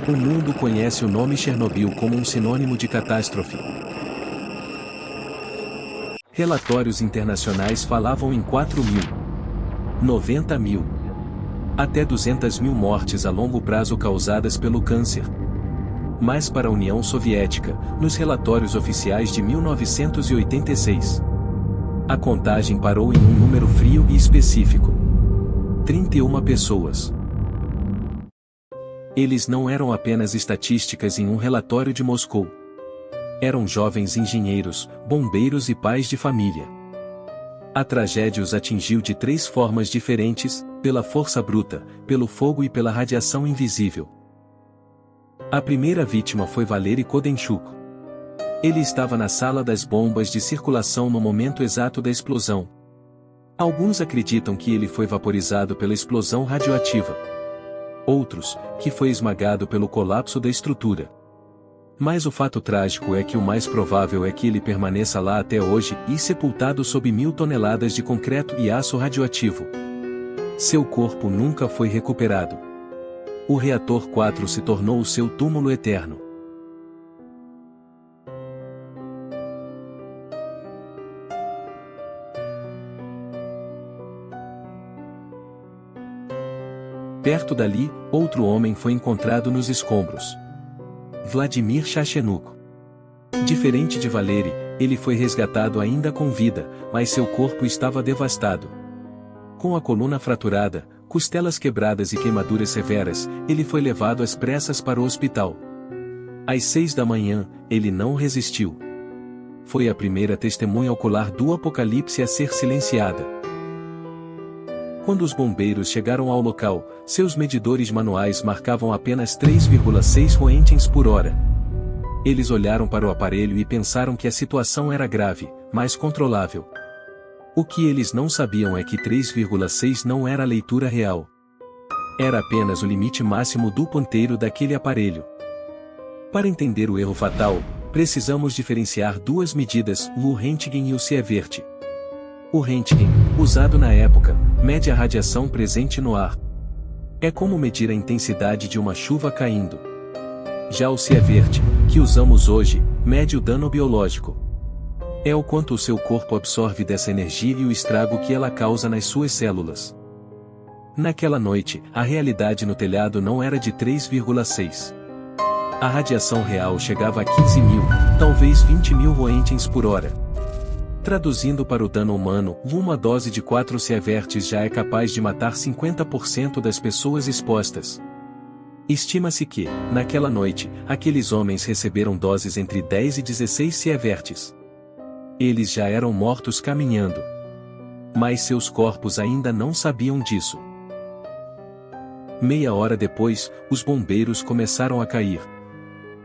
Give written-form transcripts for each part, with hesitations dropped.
O mundo conhece o nome Chernobyl como um sinônimo de catástrofe. Relatórios internacionais falavam em 4.000, 90.000, até 200.000 mortes a longo prazo causadas pelo câncer. Mas para a União Soviética, nos relatórios oficiais de 1986, a contagem parou em um número frio e específico: 31 pessoas. Eles não eram apenas estatísticas em um relatório de Moscou. Eram jovens engenheiros, bombeiros e pais de família. A tragédia os atingiu de 3 formas diferentes: pela força bruta, pelo fogo e pela radiação invisível. A primeira vítima foi Valery Kodenchuk. Ele estava na sala das bombas de circulação no momento exato da explosão. Alguns acreditam que ele foi vaporizado pela explosão radioativa. Outros, que foi esmagado pelo colapso da estrutura. Mas o fato trágico é que o mais provável é que ele permaneça lá até hoje e sepultado sob 1.000 toneladas de concreto e aço radioativo. Seu corpo nunca foi recuperado. O reator 4 se tornou o seu túmulo eterno. Perto dali, outro homem foi encontrado nos escombros. Vladimir Shachenuk. Diferente de Valery, ele foi resgatado ainda com vida, mas seu corpo estava devastado. Com a coluna fraturada, costelas quebradas e queimaduras severas, ele foi levado às pressas para o hospital. Às 6 da manhã, ele não resistiu. Foi a primeira testemunha ocular do apocalipse a ser silenciada. Quando os bombeiros chegaram ao local, seus medidores manuais marcavam apenas 3,6 roentgens por hora. Eles olharam para o aparelho e pensaram que a situação era grave, mas controlável. O que eles não sabiam é que 3,6 não era a leitura real. Era apenas o limite máximo do ponteiro daquele aparelho. Para entender o erro fatal, precisamos diferenciar duas medidas, o Röntgen e o Sievert. O Röntgen, usado na época, mede a radiação presente no ar. É como medir a intensidade de uma chuva caindo. Já o Sievert, que usamos hoje, mede o dano biológico. É o quanto o seu corpo absorve dessa energia e o estrago que ela causa nas suas células. Naquela noite, a realidade no telhado não era de 3,6. A radiação real chegava a 15.000, talvez 20.000 roentgens por hora. Traduzindo para o dano humano, uma dose de 4 sieverts já é capaz de matar 50% das pessoas expostas. Estima-se que, naquela noite, aqueles homens receberam doses entre 10 e 16 sieverts. Eles já eram mortos caminhando. Mas seus corpos ainda não sabiam disso. Meia hora depois, os bombeiros começaram a cair.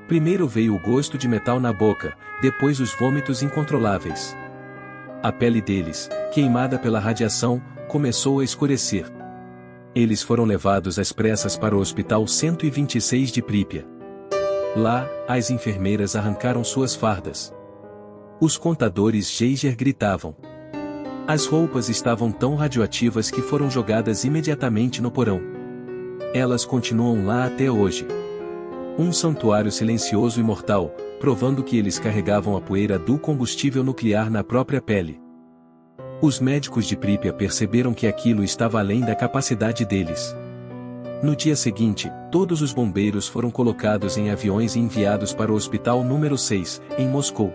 Primeiro veio o gosto de metal na boca, depois os vômitos incontroláveis. A pele deles, queimada pela radiação, começou a escurecer. Eles foram levados às pressas para o Hospital 126 de Pripyat. Lá, as enfermeiras arrancaram suas fardas. Os contadores Geiger gritavam. As roupas estavam tão radioativas que foram jogadas imediatamente no porão. Elas continuam lá até hoje. Um santuário silencioso e mortal, provando que eles carregavam a poeira do combustível nuclear na própria pele. Os médicos de Pripyat perceberam que aquilo estava além da capacidade deles. No dia seguinte, todos os bombeiros foram colocados em aviões e enviados para o Hospital número 6, em Moscou.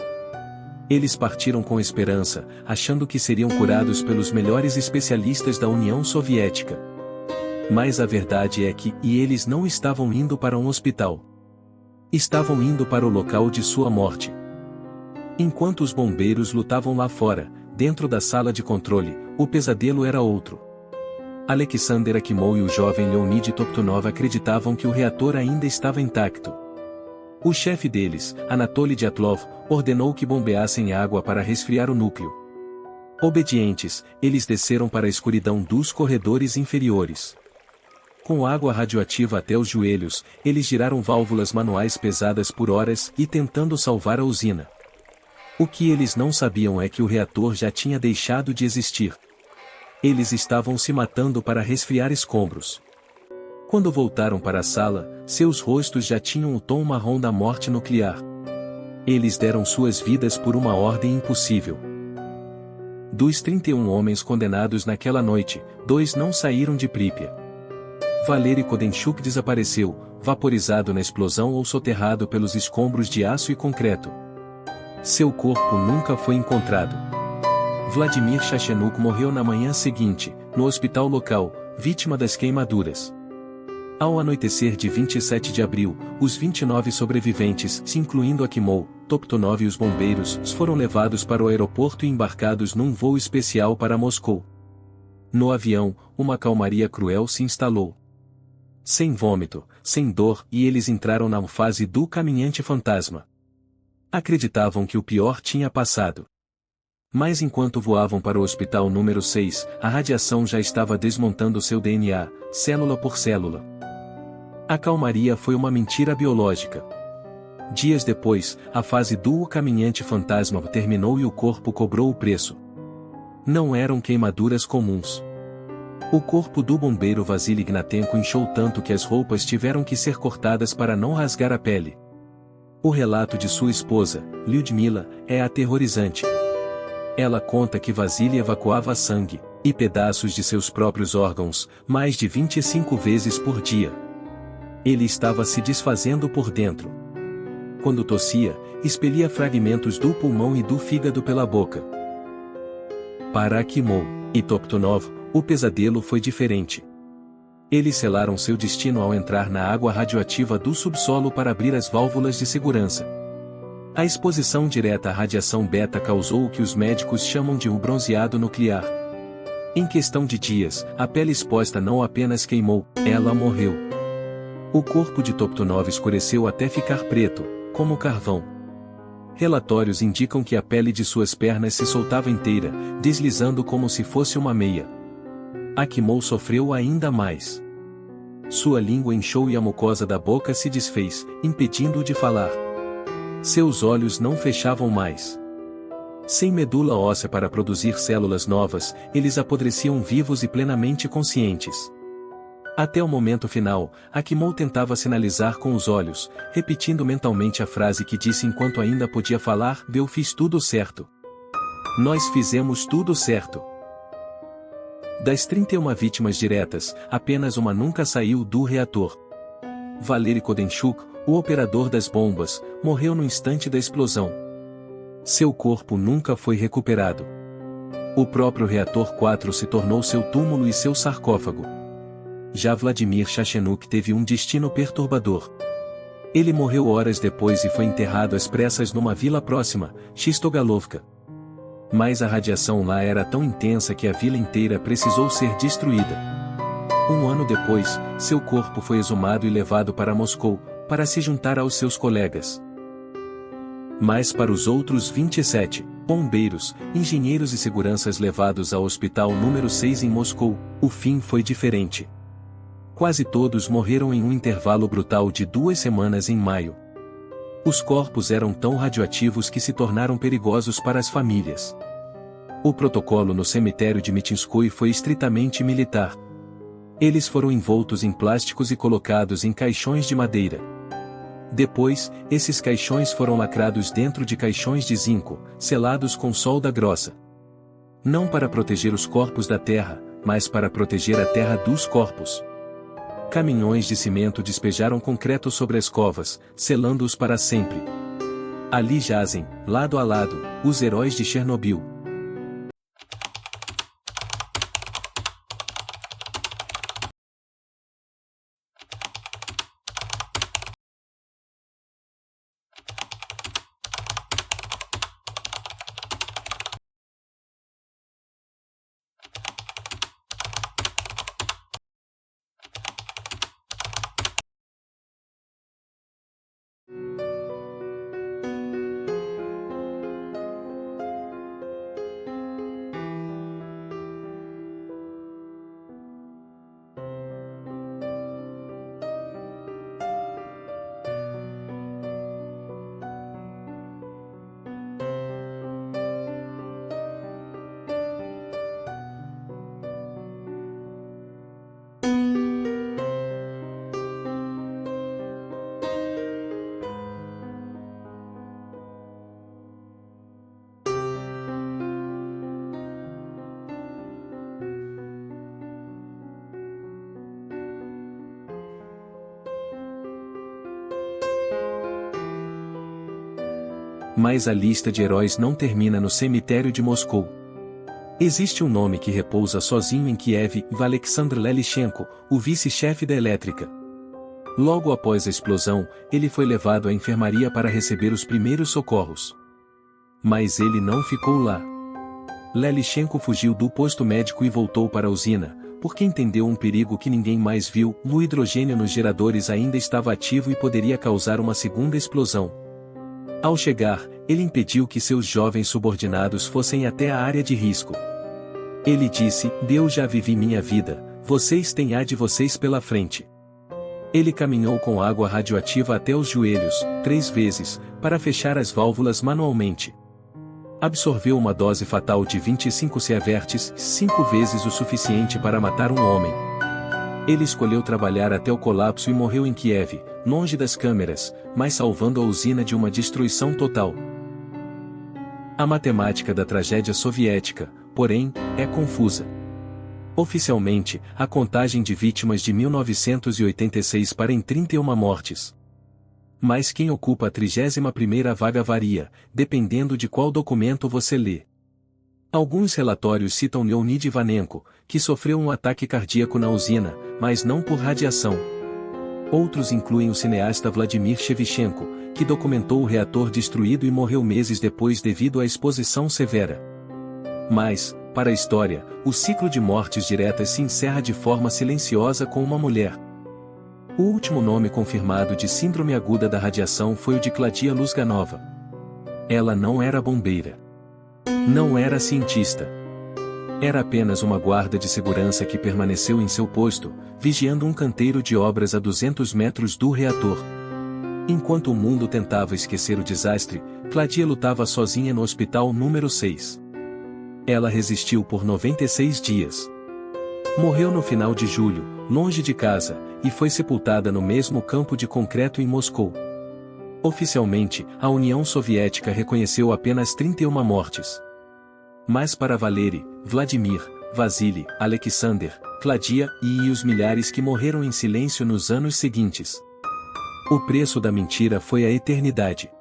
Eles partiram com esperança, achando que seriam curados pelos melhores especialistas da União Soviética. Mas a verdade é que, eles não estavam indo para um hospital. Estavam indo para o local de sua morte. Enquanto os bombeiros lutavam lá fora, dentro da sala de controle, o pesadelo era outro. Alexander Akimov e o jovem Leonid Toptunov acreditavam que o reator ainda estava intacto. O chefe deles, Anatoly Dyatlov, ordenou que bombeassem água para resfriar o núcleo. Obedientes, eles desceram para a escuridão dos corredores inferiores. Com água radioativa até os joelhos, eles giraram válvulas manuais pesadas por horas e tentando salvar a usina. O que eles não sabiam é que o reator já tinha deixado de existir. Eles estavam se matando para resfriar escombros. Quando voltaram para a sala, seus rostos já tinham o tom marrom da morte nuclear. Eles deram suas vidas por uma ordem impossível. Dos 31 homens condenados naquela noite, 2 não saíram de Pripyat. Valery Kodenchuk desapareceu, vaporizado na explosão ou soterrado pelos escombros de aço e concreto. Seu corpo nunca foi encontrado. Vladimir Shachenuk morreu na manhã seguinte, no hospital local, vítima das queimaduras. Ao anoitecer de 27 de abril, os 29 sobreviventes, incluindo Akhimov, Toptonov e os bombeiros, foram levados para o aeroporto e embarcados num voo especial para Moscou. No avião, uma calmaria cruel se instalou. Sem vômito, sem dor, e eles entraram na fase do caminhante fantasma. Acreditavam que o pior tinha passado. Mas enquanto voavam para o hospital número 6, a radiação já estava desmontando seu DNA, célula por célula. A calmaria foi uma mentira biológica. Dias depois, a fase do caminhante fantasma terminou e o corpo cobrou o preço. Não eram queimaduras comuns. O corpo do bombeiro Vasily Ignatenko inchou tanto que as roupas tiveram que ser cortadas para não rasgar a pele. O relato de sua esposa, Lyudmila, é aterrorizante. Ela conta que Vasily evacuava sangue e pedaços de seus próprios órgãos, mais de 25 vezes por dia. Ele estava se desfazendo por dentro. Quando tossia, expelia fragmentos do pulmão e do fígado pela boca. Para Akhimov e Toptonov, o pesadelo foi diferente. Eles selaram seu destino ao entrar na água radioativa do subsolo para abrir as válvulas de segurança. A exposição direta à radiação beta causou o que os médicos chamam de um bronzeado nuclear. Em questão de dias, a pele exposta não apenas queimou, ela morreu. O corpo de Toptonov escureceu até ficar preto, como carvão. Relatórios indicam que a pele de suas pernas se soltava inteira, deslizando como se fosse uma meia. Akhimov sofreu ainda mais. Sua língua inchou e a mucosa da boca se desfez, impedindo-o de falar. Seus olhos não fechavam mais. Sem medula óssea para produzir células novas, eles apodreciam vivos e plenamente conscientes. Até o momento final, Akhimov tentava sinalizar com os olhos, repetindo mentalmente a frase que disse enquanto ainda podia falar: "Eu fiz tudo certo. Nós fizemos tudo certo." Das 31 vítimas diretas, apenas uma nunca saiu do reator. Valery Kodenchuk, o operador das bombas, morreu no instante da explosão. Seu corpo nunca foi recuperado. O próprio reator 4 se tornou seu túmulo e seu sarcófago. Já Vladimir Shachenuk teve um destino perturbador. Ele morreu horas depois e foi enterrado às pressas numa vila próxima, Chistogalovka. Mas a radiação lá era tão intensa que a vila inteira precisou ser destruída. Um ano depois, seu corpo foi exumado e levado para Moscou, para se juntar aos seus colegas. Mas para os outros 27, bombeiros, engenheiros e seguranças levados ao hospital número 6 em Moscou, o fim foi diferente. Quase todos morreram em um intervalo brutal de 2 semanas em maio. Os corpos eram tão radioativos que se tornaram perigosos para as famílias. O protocolo no cemitério de Mitinskoye foi estritamente militar. Eles foram envoltos em plásticos e colocados em caixões de madeira. Depois, esses caixões foram lacrados dentro de caixões de zinco, selados com solda grossa. Não para proteger os corpos da terra, mas para proteger a terra dos corpos. Caminhões de cimento despejaram concreto sobre as covas, selando-os para sempre. Ali jazem, lado a lado, os heróis de Chernobyl. Mas a lista de heróis não termina no cemitério de Moscou. Existe um nome que repousa sozinho em Kiev: Alexander Lelichenko, o vice-chefe da elétrica. Logo após a explosão, ele foi levado à enfermaria para receber os primeiros socorros. Mas ele não ficou lá. Lelichenko fugiu do posto médico e voltou para a usina, porque entendeu um perigo que ninguém mais viu: o hidrogênio nos geradores ainda estava ativo e poderia causar uma segunda explosão. Ao chegar, ele impediu que seus jovens subordinados fossem até a área de risco. Ele disse: "Eu já vivi minha vida, vocês têm a de vocês pela frente." Ele caminhou com água radioativa até os joelhos, 3 vezes, para fechar as válvulas manualmente. Absorveu uma dose fatal de 25 sieverts, 5 vezes o suficiente para matar um homem. Ele escolheu trabalhar até o colapso e morreu em Kiev, longe das câmeras, mas salvando a usina de uma destruição total. A matemática da tragédia soviética, porém, é confusa. Oficialmente, a contagem de vítimas de 1986 para em 31 mortes. Mas quem ocupa a 31ª vaga varia, dependendo de qual documento você lê. Alguns relatórios citam Leonid Ivanenko, que sofreu um ataque cardíaco na usina, mas não por radiação. Outros incluem o cineasta Vladimir Shevchenko, que documentou o reator destruído e morreu meses depois devido à exposição severa. Mas, para a história, o ciclo de mortes diretas se encerra de forma silenciosa com uma mulher. O último nome confirmado de síndrome aguda da radiação foi o de Kladia Luzganova. Ela não era bombeira. Não era cientista. Era apenas uma guarda de segurança que permaneceu em seu posto, vigiando um canteiro de obras a 200 metros do reator. Enquanto o mundo tentava esquecer o desastre, Kladia lutava sozinha no hospital número 6. Ela resistiu por 96 dias. Morreu no final de julho, longe de casa, e foi sepultada no mesmo campo de concreto em Moscou. Oficialmente, a União Soviética reconheceu apenas 31 mortes. Mas para Valery, Vladimir, Vasily, Alexander, Kladia e os milhares que morreram em silêncio nos anos seguintes. O preço da mentira foi a eternidade.